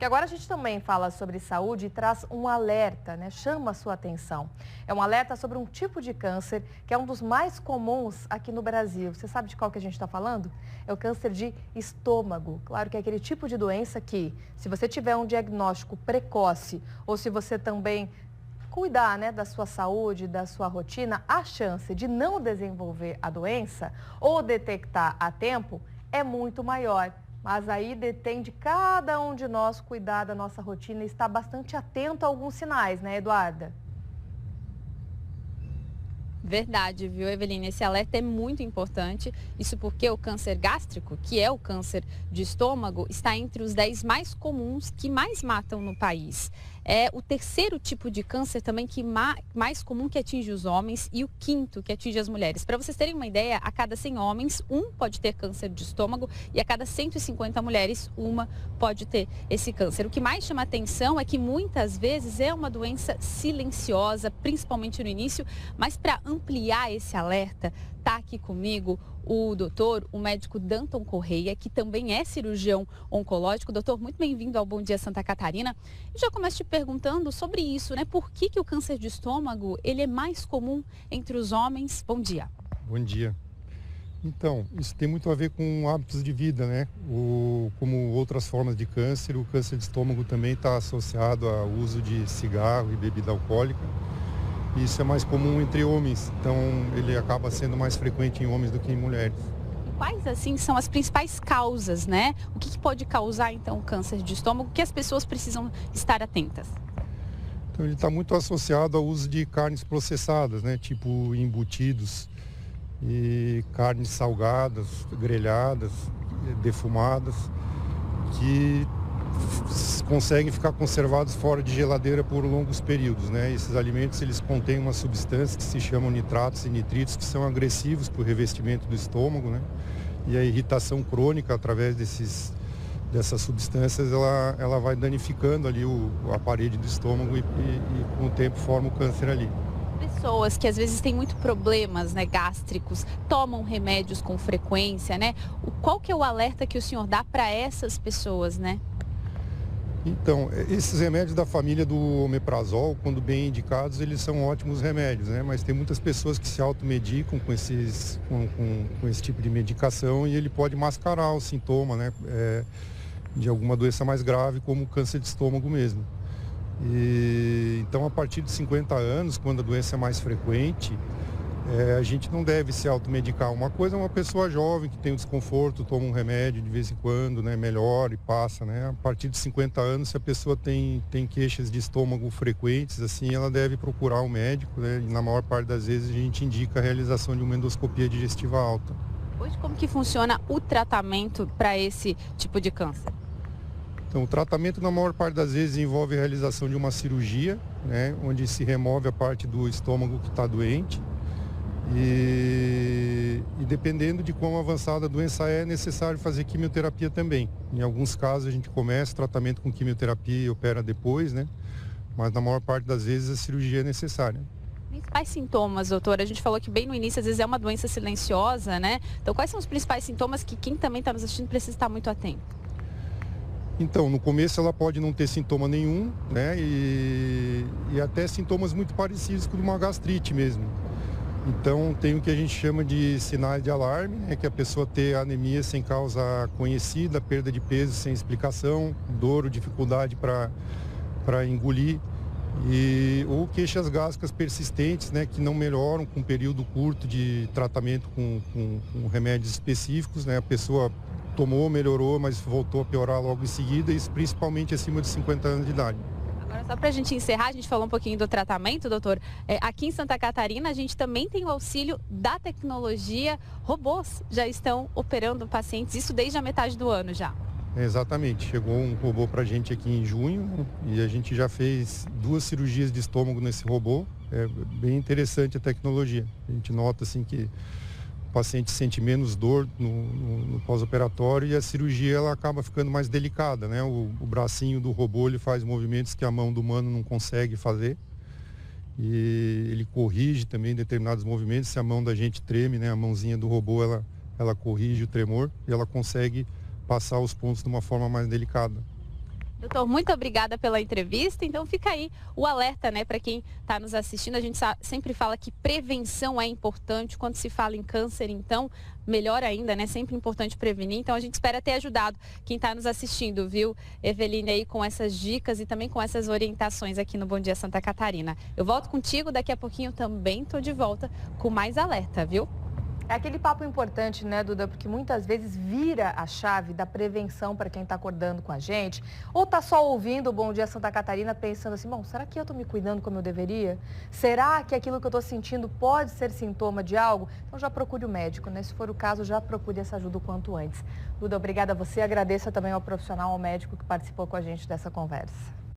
E agora a gente também fala sobre saúde e traz um alerta, né? Chama a sua atenção. É um alerta sobre um tipo de câncer que é um dos mais comuns aqui no Brasil. Você sabe de qual que a gente está falando? É o câncer de estômago. Claro que é aquele tipo de doença que, se você tiver um diagnóstico precoce ou se você também cuidar, né, da sua saúde, da sua rotina, a chance de não desenvolver a doença ou detectar a tempo é muito maior. Mas aí detém de cada um de nós cuidar da nossa rotina e estar bastante atento a alguns sinais, né, Eduarda? Verdade, viu, Eveline? Esse alerta é muito importante. Isso porque o câncer gástrico, que é o câncer de estômago, está entre os 10 mais comuns que mais matam no país. É o terceiro tipo de câncer também que mais comum que atinge os homens e o quinto que atinge as mulheres. Para vocês terem uma ideia, a cada 100 homens, um pode ter câncer de estômago e a cada 150 mulheres, uma pode ter esse câncer. O que mais chama atenção é que muitas vezes é uma doença silenciosa, principalmente no início, mas para ampliar esse alerta, está aqui comigo o médico Danton Correia, que também é cirurgião oncológico. Doutor, muito bem-vindo ao Bom Dia Santa Catarina. Eu já começo te perguntando sobre isso, né? Por que o câncer de estômago ele é mais comum entre os homens? Bom dia. Bom dia. Então, isso tem muito a ver com hábitos de vida, né? Como outras formas de câncer, o câncer de estômago também está associado ao uso de cigarro e bebida alcoólica. Isso é mais comum entre homens, então ele acaba sendo mais frequente em homens do que em mulheres. E quais, assim, são as principais causas, né? O que pode causar, então, o câncer de estômago? Que as pessoas precisam estar atentas? Então ele está muito associado ao uso de carnes processadas, né? Tipo embutidos e carnes salgadas, grelhadas, defumadas, que conseguem ficar conservados fora de geladeira por longos períodos, né? Esses alimentos eles contêm uma substância que se chamam nitratos e nitritos, que são agressivos para o revestimento do estômago, né? E a irritação crônica através dessas substâncias ela vai danificando ali a parede do estômago e com o tempo forma o câncer ali. Pessoas que às vezes têm muito problemas, né, gástricos, tomam remédios com frequência, né? Qual que é o alerta que o senhor dá para essas pessoas, né? Então, esses remédios da família do omeprazol, quando bem indicados, eles são ótimos remédios, né? Mas tem muitas pessoas que se automedicam com esse tipo de medicação e ele pode mascarar o sintoma, né? De alguma doença mais grave, como o câncer de estômago mesmo. Então, a partir de 50 anos, quando a doença é mais frequente, a gente não deve se automedicar. Uma coisa é uma pessoa jovem que tem um desconforto, toma um remédio de vez em quando, né, melhora e passa, né? A partir de 50 anos, se a pessoa tem queixas de estômago frequentes, assim, ela deve procurar um médico, né? E na maior parte das vezes a gente indica a realização de uma endoscopia digestiva alta. Hoje, como que funciona o tratamento para esse tipo de câncer? Então, o tratamento, na maior parte das vezes, envolve a realização de uma cirurgia, né, onde se remove a parte do estômago que está doente. E dependendo de quão avançada a doença é necessário fazer quimioterapia também. Em alguns casos a gente começa o tratamento com quimioterapia e opera depois, né? Mas na maior parte das vezes a cirurgia é necessária. Principais sintomas, doutora? A gente falou que bem no início às vezes é uma doença silenciosa, né? Então quais são os principais sintomas que quem também está nos assistindo precisa estar muito atento? Então, no começo ela pode não ter sintoma nenhum, né? E até sintomas muito parecidos com uma gastrite mesmo. Então, tem o que a gente chama de sinais de alarme, né? Que a pessoa ter anemia sem causa conhecida, perda de peso sem explicação, dor ou dificuldade para engolir, ou queixas gástricas persistentes, né? Que não melhoram com um período curto de tratamento com remédios específicos, né? A pessoa tomou, melhorou, mas voltou a piorar logo em seguida, isso principalmente acima de 50 anos de idade. Agora, só para a gente encerrar, a gente falou um pouquinho do tratamento, doutor. Aqui em Santa Catarina, a gente também tem o auxílio da tecnologia. Robôs já estão operando pacientes, isso desde a metade do ano já. Exatamente. Chegou um robô para a gente aqui em junho, né? E a gente já fez 2 cirurgias de estômago nesse robô. É bem interessante a tecnologia. A gente nota assim que o paciente sente menos dor no pós-operatório e a cirurgia ela acaba ficando mais delicada, né? O bracinho do robô ele faz movimentos que a mão do humano não consegue fazer e ele corrige também determinados movimentos. Se a mão da gente treme, né? A mãozinha do robô ela corrige o tremor e ela consegue passar os pontos de uma forma mais delicada. Doutor, muito obrigada pela entrevista. Então fica aí o alerta, né, para quem está nos assistindo. A gente sempre fala que prevenção é importante. Quando se fala em câncer, então, melhor ainda, né? Sempre importante prevenir. Então a gente espera ter ajudado quem está nos assistindo, viu, Eveline, aí com essas dicas e também com essas orientações aqui no Bom Dia Santa Catarina. Eu volto contigo, daqui a pouquinho eu também estou de volta com mais alerta, viu? É aquele papo importante, né, Duda? Porque muitas vezes vira a chave da prevenção para quem está acordando com a gente. Ou está só ouvindo o Bom Dia Santa Catarina pensando assim, bom, será que eu estou me cuidando como eu deveria? Será que aquilo que eu estou sentindo pode ser sintoma de algo? Então já procure o médico, né? Se for o caso, já procure essa ajuda o quanto antes. Duda, obrigada a você. Agradeço também ao profissional, ao médico que participou com a gente dessa conversa.